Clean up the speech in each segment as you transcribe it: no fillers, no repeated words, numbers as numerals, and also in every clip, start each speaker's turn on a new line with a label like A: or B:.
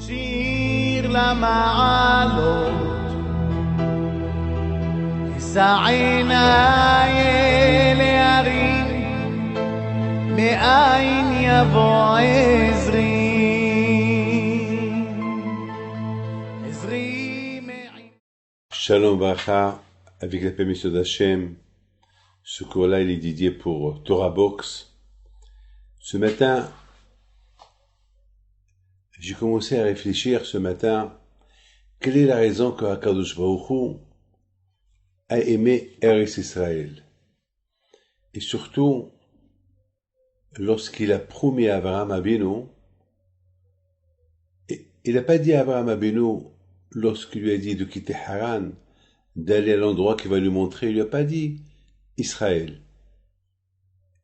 A: שיר למעלות, אשא עיניי אל ההרים, מאין יבוא עזרי.
B: Shalom Bracha, avec la permission d'Hachem, ce cours-là il est dédié pour Torah Box. Ce matin, j'ai commencé à réfléchir ce matin, quelle est la raison que HaKadosh Baruch Hu a aimé Eretz Israël. Et surtout, lorsqu'il a promis à Abraham Avinu, il n'a pas dit à Abraham Avinu, lorsqu'il lui a dit de quitter Haran, d'aller à l'endroit qu'il va lui montrer, il lui a pas dit Israël.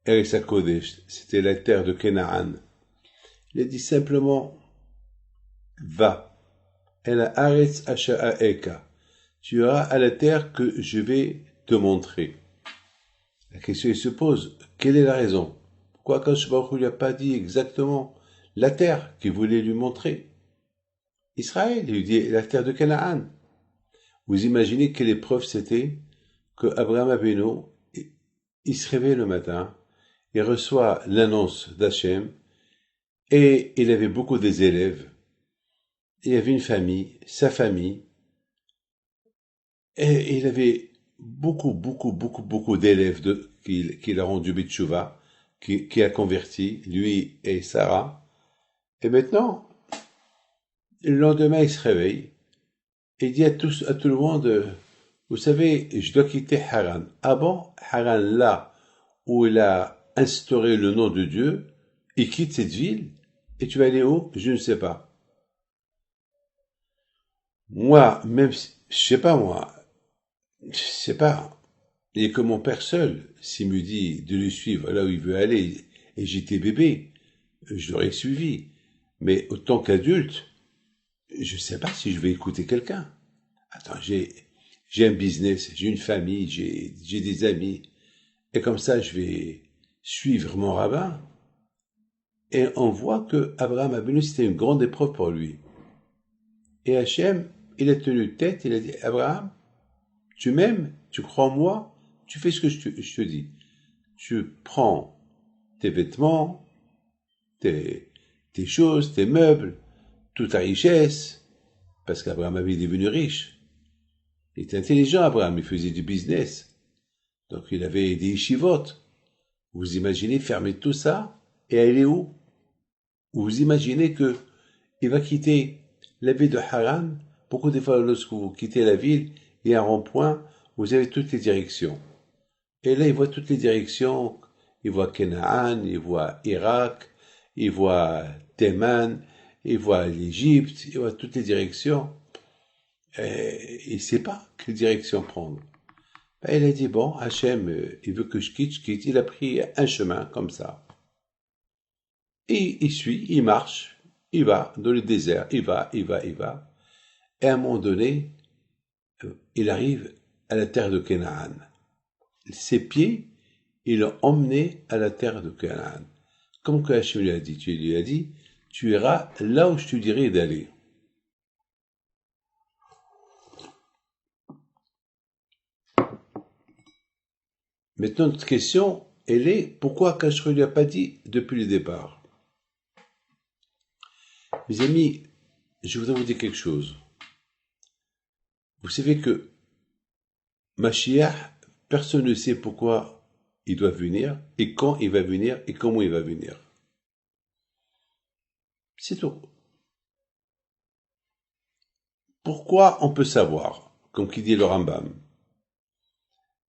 B: Eretz HaKodesh, c'était la terre de Canaan. Il a dit simplement, va, El Haaretz Asher Ha'eka, tu iras à la terre que je vais te montrer. La question se pose, quelle est la raison? Pourquoi Akadosh Baruch Hu lui a pas dit exactement la terre qu'il voulait lui montrer? Israël, il lui dit la terre de Canaan. Vous imaginez quelle épreuve c'était que Abraham Avinu, il se réveille le matin, il reçoit l'annonce d'Hachem, et il avait beaucoup des élèves, il avait une famille, sa famille, et il avait beaucoup d'élèves qu'il a rendu Betchouva, qui a converti, lui et Sarah, et maintenant, le lendemain, il se réveille et dit à tout le monde, vous savez, je dois quitter Haran. Ah bon, Haran, là où il a instauré le nom de Dieu, il quitte cette ville et tu vas aller où? Je ne sais pas. Moi, même, je sais pas. Il n'y a que mon père seul, s'il me dit de le suivre là où il veut aller, et j'étais bébé, je l'aurais suivi. Mais autant qu'adulte, je ne sais pas si je vais écouter quelqu'un. Attends, j'ai un business, j'ai une famille, j'ai des amis. Et comme ça, je vais suivre mon rabbin. Et on voit que Abraham Avinu, c'était une grande épreuve pour lui. Et Hachem, il a tenu tête, il a dit, Abraham, tu m'aimes, tu crois en moi, tu fais ce que je te dis. Tu prends tes vêtements, tes choses, tes meubles, toute ta richesse, parce qu'Abraham avait devenu riche. Il était intelligent, Abraham, il faisait du business. Donc il avait des yeshivot. Vous imaginez fermer tout ça et aller où? Vous imaginez que il va quitter la ville de Haran. Beaucoup de fois, lorsque vous quittez la ville, il y a un rond-point, vous avez toutes les directions. Et là, il voit toutes les directions. Il voit Canaan, il voit Irak, il voit Théman, il voit l'Égypte, il voit toutes les directions. Et il ne sait pas quelle direction prendre. Ben, il a dit, bon, Hachem, il veut que je quitte. Il a pris un chemin comme ça. Et il suit, il marche, il va dans le désert, il va. Et à un moment donné, il arrive à la terre de Canaan. Ses pieds, il l'ont emmené à la terre de Canaan. Comme que Hachem lui a dit, tu iras là où je te dirai d'aller. Maintenant, notre question, elle est, pourquoi Hachem ne lui a pas dit depuis le départ? Mes amis, je voudrais vous dire quelque chose. Vous savez que Mashiach, personne ne sait pourquoi il doit venir, et quand il va venir, et comment il va venir. C'est tout. Pourquoi on peut savoir, comme qui dit le Rambam?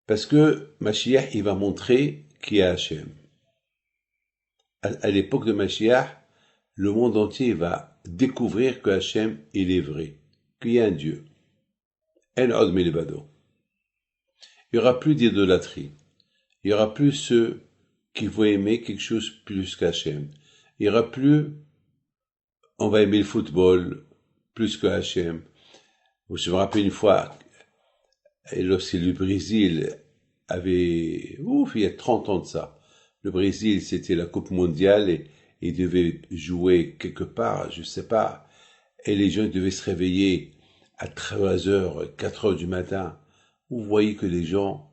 B: Parce que Mashiach, il va montrer qui est Hachem. À l'époque de Mashiach, le monde entier va découvrir que Hachem, il est vrai, qu'il y a un Dieu. En od milvado. Il n'y aura plus d'idolâtrie. Il n'y aura plus ceux qui vont aimer quelque chose plus qu'Hachem. Il n'y aura plus, on va aimer le football plus que Hachem. Je me rappelle une fois, lorsque le Brésil avait, il y a 30 ans de ça, le Brésil, c'était la Coupe mondiale et il devait jouer quelque part, je sais pas, et les gens devaient se réveiller à 3 heures, 4 heures du matin. Vous voyez que les gens,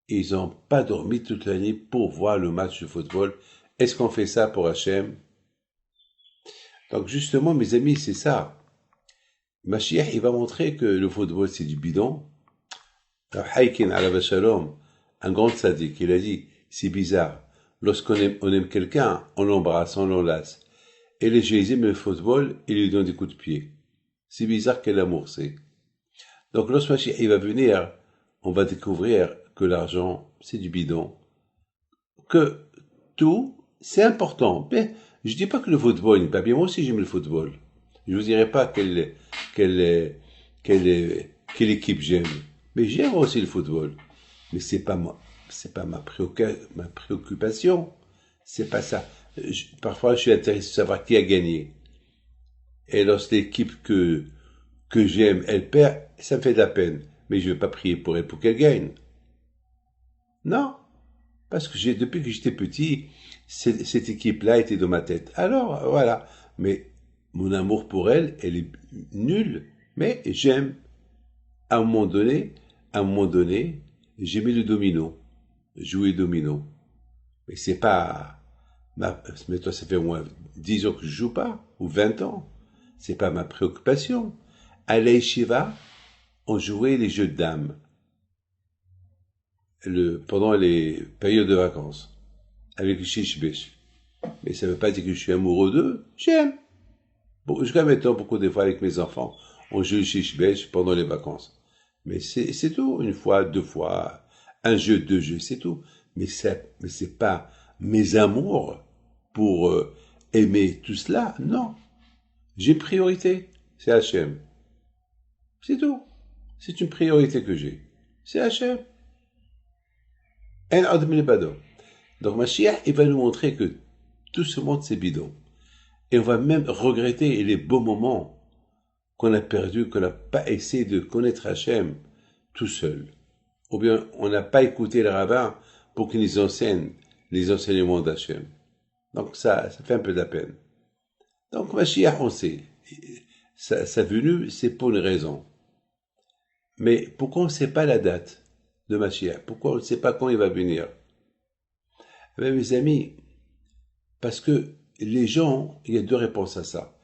B: ils n'ont pas dormi toute la nuit pour voir le match de football. Est-ce qu'on fait ça pour Hachem? Donc justement, mes amis, c'est ça. Mashiach, il va montrer que le football, c'est du bidon. Haïkin alav shalom, un grand sadique, il a dit, c'est bizarre. Lorsqu'on aime quelqu'un, on l'embrasse, on l'enlace. Et les gens, ils aiment le football, ils lui donnent des coups de pied. C'est bizarre quel amour c'est. Donc lorsque Mashiach, il va venir, on va découvrir que l'argent, c'est du bidon. Que tout, c'est important. Mais je dis pas que le football n'est pas bien. Moi aussi, j'aime le football. Je vous dirai pas quelle équipe j'aime. Mais j'aime aussi le football. Mais c'est pas ma préoccupation. C'est pas ça. Parfois, je suis intéressé de savoir qui a gagné. Et lorsque l'équipe que j'aime, elle perd, ça me fait de la peine. Mais je vais pas prier pour elle pour qu'elle gagne. Non. Parce que depuis que j'étais petit, cette équipe-là était dans ma tête. Alors, voilà. Mais mon amour pour elle, elle est nulle. Mais j'aime. À un moment donné, j'aimais le domino. Jouer domino. Mais c'est pas mais toi, ça fait au moins 10 ans que je joue pas. Ou 20 ans. C'est pas ma préoccupation. À l'Aïshiva, on jouait les jeux de dames. Pendant les périodes de vacances. Avec le shishbesh. Mais ça veut pas dire que je suis amoureux d'eux. J'aime. Bon, jusqu'à maintenant, beaucoup des fois avec mes enfants, on joue le shishbesh pendant les vacances. Mais c'est tout. Une fois, 2 fois, un jeu, 2 jeux, c'est tout. Mais c'est pas mes amours pour aimer tout cela. Non. J'ai une priorité. C'est Hachem. C'est tout. C'est une priorité que j'ai. C'est Hachem. Donc Mashiach, il va nous montrer que tout ce monde c'est bidon. Et on va même regretter les beaux moments qu'on a perdus, qu'on n'a pas essayé de connaître Hachem tout seul. Ou bien on n'a pas écouté le rabbin pour qu'il nous enseigne les enseignements d'Hachem. Donc ça fait un peu de la peine. Donc Mashiach, on sait, sa venue, c'est pour une raison. Mais pourquoi on ne sait pas la date de Mashiach? Pourquoi on ne sait pas quand il va venir? Eh bien, mes amis, parce que les gens, il y a 2 réponses à ça.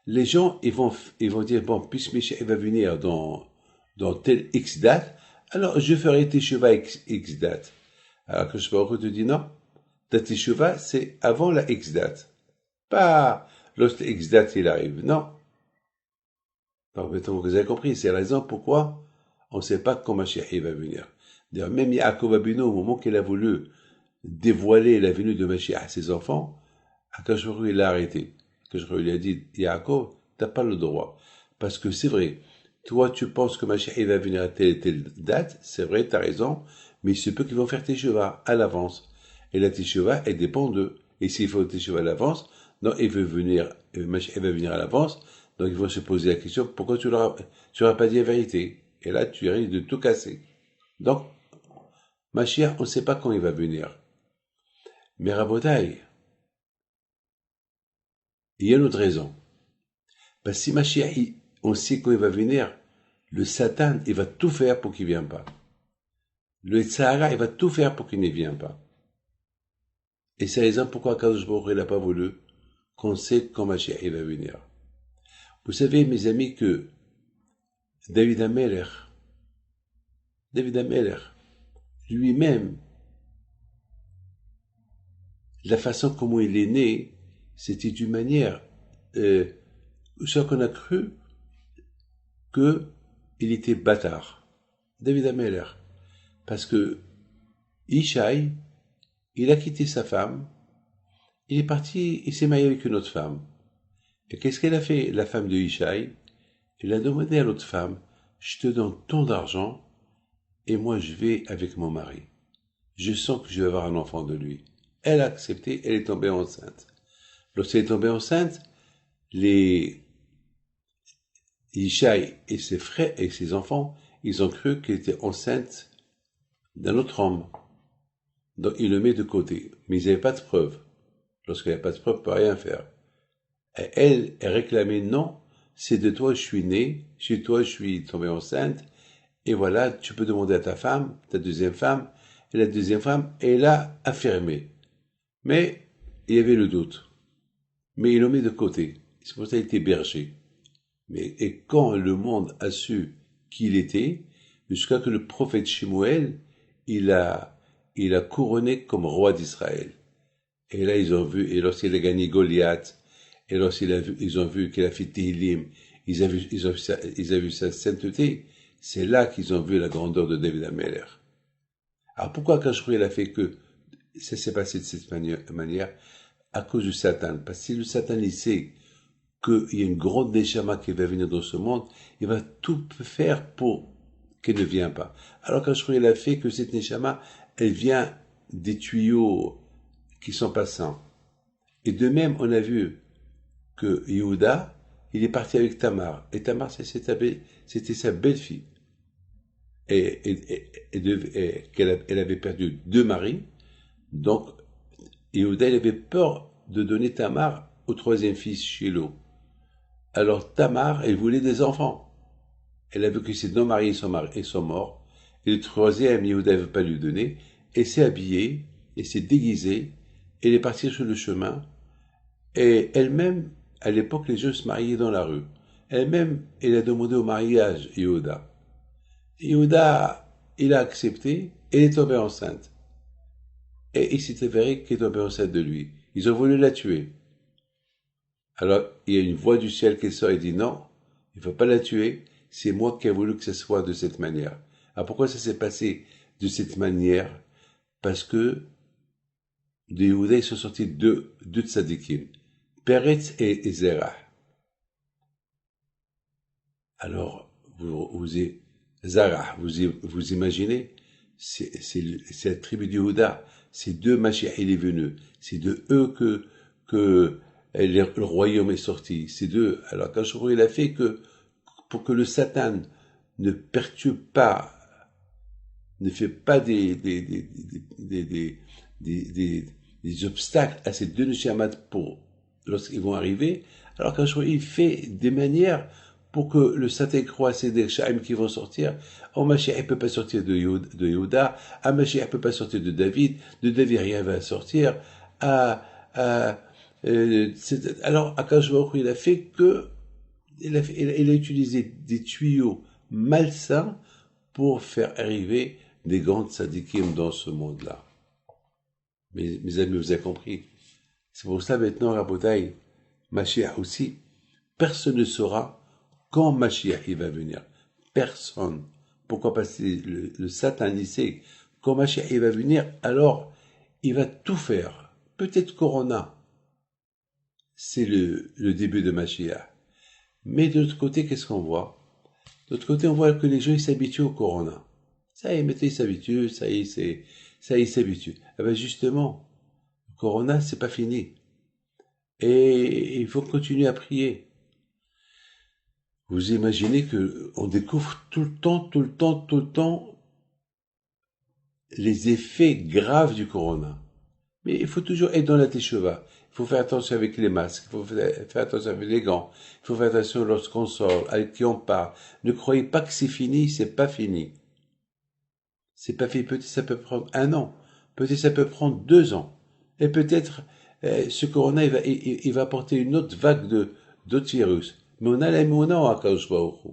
B: Les gens, ils vont dire, bon, puisque Mashiach va venir dans telle X date, alors je ferai Teshuvah X date. Alors que je te dis non, ta Teshuvah, c'est avant la X date. Pas lorsque X date il arrive, non. Donc maintenant, vous avez compris, c'est la raison pourquoi on ne sait pas quand Mashiach va venir. D'ailleurs, même Yaakov Abino, au moment qu'il a voulu dévoiler la venue de Mashiach à ses enfants, Akash Baruch Hu, il l'a arrêté. Akash Baruch Hu lui a dit, Yaakov, t'as pas le droit. Parce que c'est vrai, toi tu penses que Mashiach va venir à telle et telle date, c'est vrai, t'as raison, mais il se peut qu'ils vont faire Teshuvah à l'avance. Et la Teshuvah, elle dépend d'eux. Et s'il faut Teshuvah à l'avance, non, Mashiach va venir à l'avance, donc ils vont se poser la question, pourquoi tu leur as pas dit la vérité? Et là, tu risques de tout casser. Donc, Mashiach, on ne sait pas quand il va venir. Mais Rabotai, il y a une autre raison. Parce que si Mashiach, on sait quand il va venir, le Satan, il va tout faire pour qu'il ne vienne pas. Le Tzahara, il va tout faire pour qu'il ne vienne pas. Et c'est la raison pourquoi Kadosh Baruch Hu n'a pas voulu qu'on sait quand Mashiach va venir. Vous savez, mes amis, que David Ameler, lui-même, la façon comment il est né, c'était d'une manière, ça qu'on a cru qu'il était bâtard. David Ameler. Parce que Ishaï, il a quitté sa femme, il est parti, il s'est marié avec une autre femme. Et qu'est-ce qu'elle a fait, la femme de Ishaï? Elle a demandé à l'autre femme, je te donne tant d'argent, et moi je vais avec mon mari. Je sens que je vais avoir un enfant de lui. Elle a accepté, elle est tombée enceinte. Lorsqu'elle est tombée enceinte, Ishaï et ses frères et ses enfants, ils ont cru qu'elle était enceinte d'un autre homme. Donc ils le mettent de côté. Mais ils n'avaient pas de preuves. Lorsqu'il n'y a pas de preuves, on ne peut rien faire. Et elle réclamait non, c'est de toi je suis né, chez toi je suis tombé enceinte, et voilà, tu peux demander à ta femme, ta deuxième femme, et la deuxième femme, elle a affirmé. Mais il y avait le doute. Mais il le met de côté. C'est pour ça qu'il était berger. Et quand le monde a su qui il était, jusqu'à que le prophète Shemuel, il a couronné comme roi d'Israël. Et là, ils ont vu, et lorsqu'il a gagné Goliath, et ils ont vu qu'il a fait Tehillim, ils ont vu sa sainteté, c'est là qu'ils ont vu la grandeur de David Ameller. Alors pourquoi Kashruel a fait que ça s'est passé de cette manière? À cause du Satan. Parce que si le Satan il sait qu'il y a une grande neshama qui va venir dans ce monde, il va tout faire pour qu'elle ne vienne pas. Alors Kashruel a fait que cette neshama, elle vient des tuyaux qui sont passants. Et de même, on a vu que Yehuda, il est parti avec Tamar. Et Tamar, c'était sa belle-fille. Elle avait perdu 2 maris. Donc, Yehuda, il avait peur de donner Tamar au 3e fils, Shiloh. Alors, Tamar, elle voulait des enfants. Elle a vu que ses 2 maris sont morts. Et le 3e, Yehuda ne veut pas lui donner. Elle s'est habillée, elle s'est déguisée. Elle est partie sur le chemin. Et elle-même, à l'époque, les gens se mariaient dans la rue. Elle-même, elle a demandé au mariage, Yehuda. Yehuda, il a accepté, elle est tombée enceinte. Et il s'est avéré qu'elle est tombée enceinte de lui. Ils ont voulu la tuer. Alors, il y a une voix du ciel qui sort et dit non, il ne faut pas la tuer, c'est moi qui ai voulu que ce soit de cette manière. Alors pourquoi ça s'est passé de cette manière? Parce que de Yehuda, ils sont sortis deux tzadikim, Peretz et Zerah. Alors, Zara, vous imaginez, c'est la tribu de Yehuda, c'est de Mashiach il est venu, c'est de eux que le royaume est sorti, c'est d'eux. Alors quand il a fait que pour que le Satan ne perturbe pas, ne fait pas des obstacles à ces 2 neshamat pour lorsqu'ils vont arriver, alors quand il fait des manières pour que le Satan croit ces des Shaim qui vont sortir. Oh, Mashiach ne peut pas sortir de Yehuda. Ah, Mashiach ne peut pas sortir de David. De David, rien va sortir. Alors, Akash Baruch Hu, il a fait que, il a utilisé des tuyaux malsains pour faire arriver des grands tzadikim dans ce monde-là. Mes amis, vous avez compris. C'est pour ça maintenant, Rabotai, Mashiach aussi, personne ne saura quand Mashiach il va venir. Personne. Pourquoi? Parce que le Satan il sait quand Mashiach il va venir, alors il va tout faire. Peut-être Corona, c'est le début de Mashiach. Mais de l'autre côté, qu'est-ce qu'on voit? De l'autre côté, on voit que les gens ils s'habituent au Corona. Ça y est, maintenant ils s'habituent, ça y est, ils s'habituent. Eh ben justement, le Corona, c'est pas fini. Et il faut continuer à prier. Vous imaginez que on découvre tout le temps les effets graves du corona. Mais il faut toujours être dans la teshuva. Il faut faire attention avec les masques, il faut faire attention avec les gants, il faut faire attention lorsqu'on sort, avec qui on parle. Ne croyez pas que c'est fini, c'est pas fini. C'est pas fini. Peut-être ça peut prendre 1 an, peut-être ça peut prendre 2 ans. Et peut-être ce corona il va apporter une autre vague d'autres virus. Mais on a l'émouna au Akadosh Baruch Hu.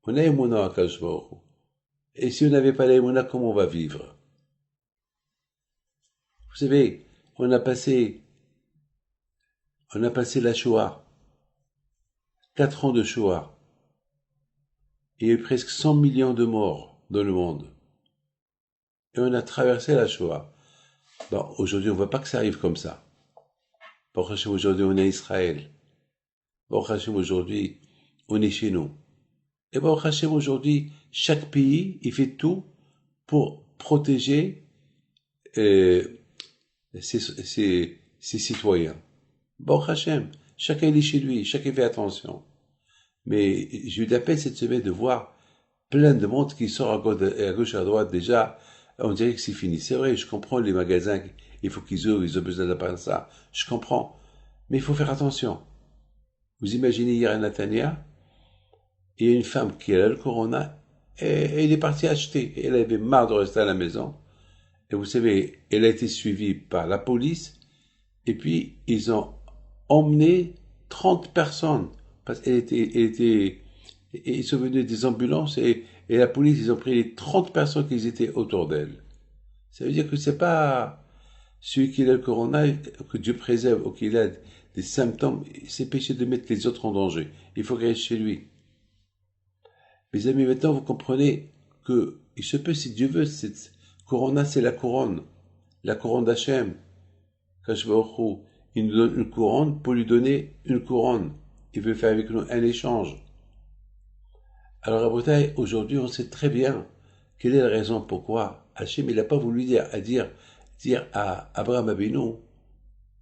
B: On a l'émouna au Akadosh Baruch Hu. Et si on n'avait pas l'émouna, comment on va vivre? Vous savez, on a passé la Shoah. 4 ans de Shoah. Il y a eu presque 100 millions de morts dans le monde. Et on a traversé la Shoah. Bon, aujourd'hui, on ne voit pas que ça arrive comme ça. Aujourd'hui, on est à Israël. Baruch Hashem, aujourd'hui, on est chez nous. Et Baruch Hashem, aujourd'hui, chaque pays, il fait tout pour protéger ses citoyens. Baruch Hashem, chacun est chez lui, chacun fait attention. Mais j'ai eu de la peine cette semaine de voir plein de monde qui sort à gauche, à droite. Déjà, on dirait que c'est fini. C'est vrai, je comprends les magasins, il faut qu'ils ouvrent, ils ont besoin d'apprendre ça. Je comprends. Mais il faut faire attention. Vous imaginez hier à Netanya, il y a une femme qui a le corona et elle est partie acheter. Elle avait marre de rester à la maison. Et vous savez, elle a été suivie par la police et puis ils ont emmené 30 personnes. Parce ils sont venus des ambulances et la police, ils ont pris les 30 personnes qui étaient autour d'elle. Ça veut dire que c'est pas celui qui a le corona, que Dieu préserve ou qu'il a des symptômes, c'est péché de mettre les autres en danger. Il faut qu'il reste chez lui. Mes amis, maintenant vous comprenez que il se peut, si Dieu veut, cette corona, c'est la couronne d'Hachem. Kashbaoru, il nous donne une couronne pour lui donner une couronne. Il veut faire avec nous un échange. Alors à Bretagne, aujourd'hui, on sait très bien quelle est la raison pourquoi Hachem, il n'a pas voulu dire à Abraham Abinu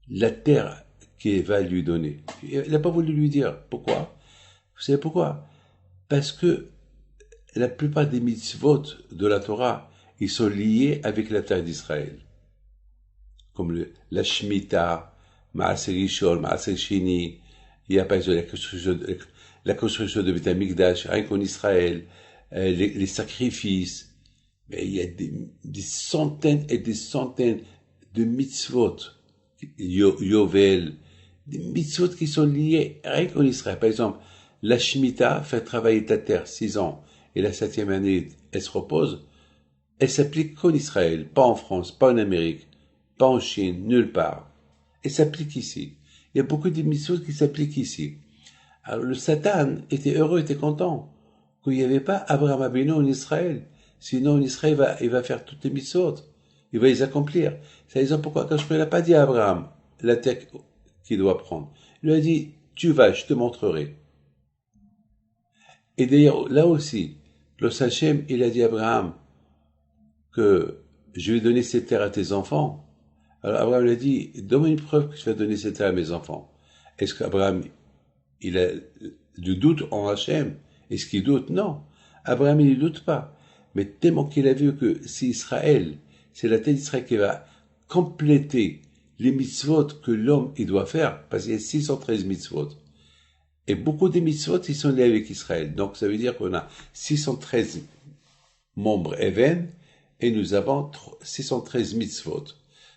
B: la terre qu'il va lui donner. Il n'a pas voulu lui dire. Pourquoi? Vous savez pourquoi? Parce que la plupart des mitzvot de la Torah, ils sont liés avec la terre d'Israël. Comme la Shemitah, Maaser Rishon, Maaser Sheni, il y a par exemple la construction de Beth Amikdash, rien qu'en Israël, les sacrifices, mais il y a des centaines et des centaines de mitzvot, Yovel, des mitzvot qui sont liés rien qu'en Israël. Par exemple, la Shemitah fait travailler ta terre 6 ans, et la 7e année, elle se repose, elle s'applique qu'en Israël, pas en France, pas en Amérique, pas en Chine, nulle part. Elle s'applique ici. Il y a beaucoup de mitzvot qui s'appliquent ici. Alors le Satan était heureux, était content qu'il n'y avait pas Abraham Abinu en Israël. Sinon en Israël, il va faire toutes les mitzvot. Il va les accomplir. C'est la raison pourquoi quand je n'a pas dit à Abraham la terre qu'il doit prendre. Il lui a dit, tu vas, je te montrerai. Et d'ailleurs, là aussi, le Hachem, il a dit à Abraham que je vais donner cette terre à tes enfants. Alors Abraham lui a dit, donne-moi une preuve que je vais donner cette terre à mes enfants. Est-ce qu'Abraham, il a du doute en Hachem? Est-ce qu'il doute? Non. Abraham, il ne doute pas. Mais tellement qu'il a vu que si Israël, c'est la terre d'Israël qui va compléter les mitzvot que l'homme, il doit faire, parce qu'il y a 613 mitzvot. Et beaucoup des mitzvot, ils sont liés avec Israël. Donc, ça veut dire qu'on a 613 membres Even, et nous avons 613 mitzvot.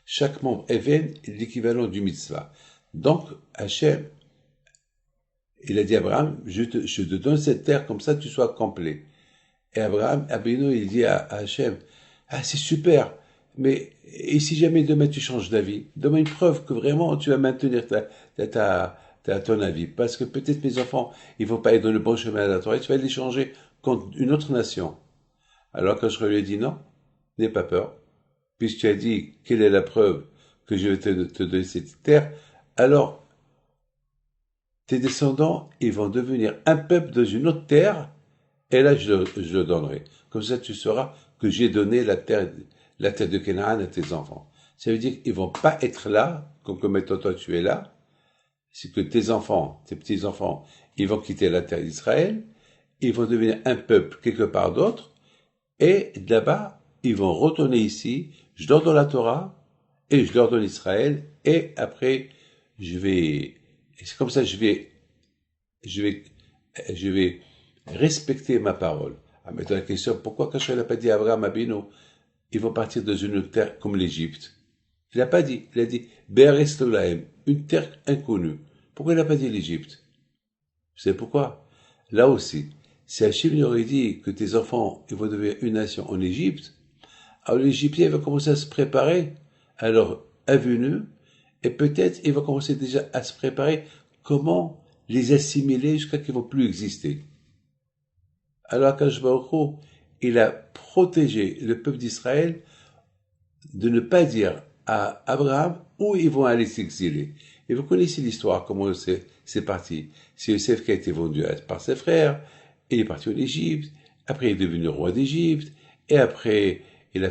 B: Chaque membre Even est l'équivalent du mitzvah. Donc, Hachem, il a dit à Abraham, je te donne cette terre, comme ça tu sois complet. Et Abraham, Abinu, il dit à Hachem, ah, c'est super, mais et si jamais demain tu changes d'avis, donne-moi une preuve que vraiment tu vas maintenir ton avis. Parce que peut-être mes enfants, ils vont pas être dans le bon chemin de la Torah, tu vas les changer contre une autre nation. Alors quand je lui ai dit non, n'aie pas peur, puisque tu as dit quelle est la preuve que je vais te donner cette terre, alors tes descendants, ils vont devenir un peuple dans une autre terre, et là je le donnerai. Comme ça tu sauras que j'ai donné la terre de Canaan à tes enfants. Ça veut dire qu'ils vont pas être là, comme étant toi tu es là, c'est que tes enfants, tes petits-enfants, ils vont quitter la terre d'Israël, ils vont devenir un peuple quelque part d'autre, et là-bas, ils vont retourner ici, je leur donne la Torah, et je leur donne Israël, et après, c'est comme ça je vais respecter ma parole. Ah, maintenant la question, pourquoi quand je n'a pas dit à Abraham Abinu, ils vont partir dans une terre comme l'Égypte? Il n'a pas dit, il a dit, Be'eretz Lolahem, une terre inconnue. Pourquoi il n'a pas dit l'Égypte? Vous savez pourquoi? Là aussi, si Hachem aurait dit que tes enfants, ils vont devenir une nation en Égypte, alors l'Égyptien va commencer à se préparer à leur avenue, et peut-être il va commencer déjà à se préparer comment les assimiler jusqu'à qu'ils ne vont plus exister. Alors Akash Baruch Hu, il a protégé le peuple d'Israël de ne pas dire à Abraham où ils vont aller s'exiler. Et vous connaissez l'histoire, comment c'est parti. C'est Yosef qui a été vendu par ses frères, il est parti en Égypte, après il est devenu roi d'Égypte, et après il y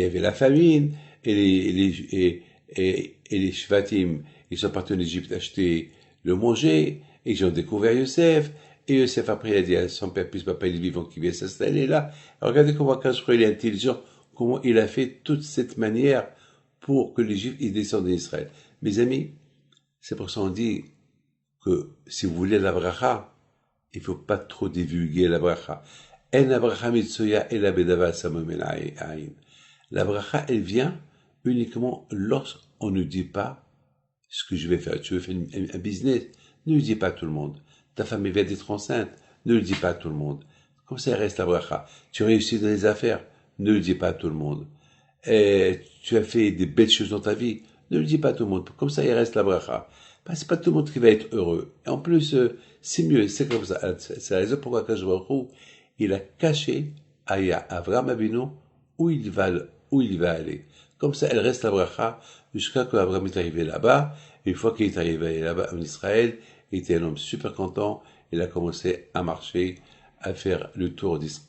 B: avait la famine, et les Shvatim, ils sont partis en Égypte acheter le manger, et ils ont découvert Yosef, et Yosef après il a dit à son père, puis papa il est vivant qui vient s'installer là. Alors regardez comment Akash il est intelligent, comment il a fait toute cette manière pour que l'Égypte descende d'Israël. Mes amis, C'est pour ça qu'on dit que si vous voulez la bracha, il faut pas trop divulguer la bracha. En bracha mitsuya et la bedava samomel aïn. La bracha, elle vient uniquement lorsqu'on ne dit pas ce que je vais faire. Tu veux faire un business, ne le dis pas à tout le monde. Ta femme vient d'être enceinte, ne le dis pas à tout le monde. Comme ça, il reste la bracha. Tu réussis dans les affaires, ne le dis pas à tout le monde. Et tu as fait des belles choses dans ta vie, ne le dis pas à tout le monde. Comme ça, il reste la bracha. Parce que c'est pas tout le monde qui va être heureux. Et en plus, c'est mieux, c'est comme ça. C'est la raison pourquoi Akadosh Baruch Hu, il a caché à Avraham Avinu où il va aller. Comme ça, elle reste la bracha jusqu'à ce qu'Abraham est arrivé là-bas. Une fois qu'il est arrivé là-bas en Israël, il était un homme super content. Il a commencé à marcher, à faire le tour d'Israël.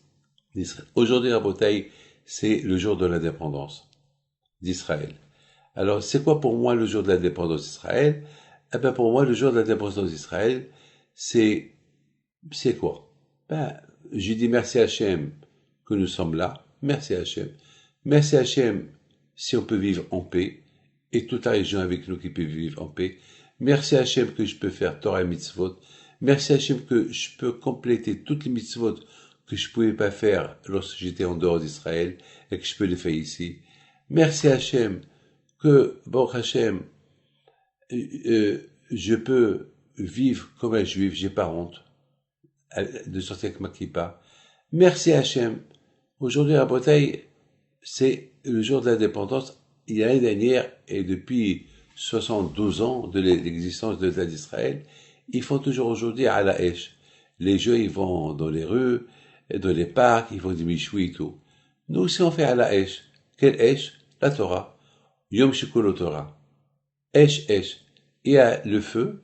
B: Aujourd'hui, Rabotai, c'est le jour de l'indépendance d'Israël. Alors, c'est quoi pour moi le jour de l'indépendance d'Israël? Eh ben, pour moi, le jour de l'indépendance d'Israël, c'est quoi? Ben, je dis merci à Hachem que nous sommes là. Merci à Hachem. Merci à Hachem si on peut vivre en paix, et toute la région avec nous qui peut vivre en paix. Merci à Hachem que je peux faire Torah et Mitzvot. Merci à Hachem que je peux compléter toutes les Mitzvot que je pouvais pas faire lorsque j'étais en dehors d'Israël, et que je peux les faire ici. Merci à Hachem que, Baruch Hachem, je peux vivre comme un juif, j'ai pas honte de sortir avec ma kippa. Merci à Hachem. Aujourd'hui, à Bretagne, c'est le jour de l'indépendance. Il y a l'année dernière, et depuis 72 ans de l'existence de l'État d'Israël, ils font toujours aujourd'hui à la Esh. Les jeux, ils vont dans les rues, dans les parcs, ils font des michoui et tout. Nous aussi, on fait à la Esh. Quelle Esh? La Torah. Yom Shikol Torah. Esh. Il y a le feu,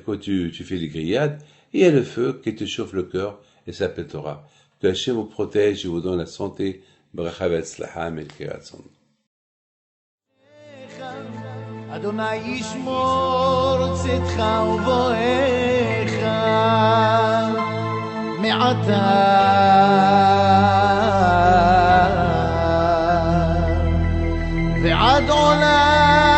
B: quand tu fais les grillades, il y a le feu qui te chauffe le cœur, et ça s'appelle Torah. Que Hachem vous protège et vous donne la santé. Bracha v'atzlacha melkiratzon.
A: אדוני ישמור צאתך ובואך מעתה ועד עולם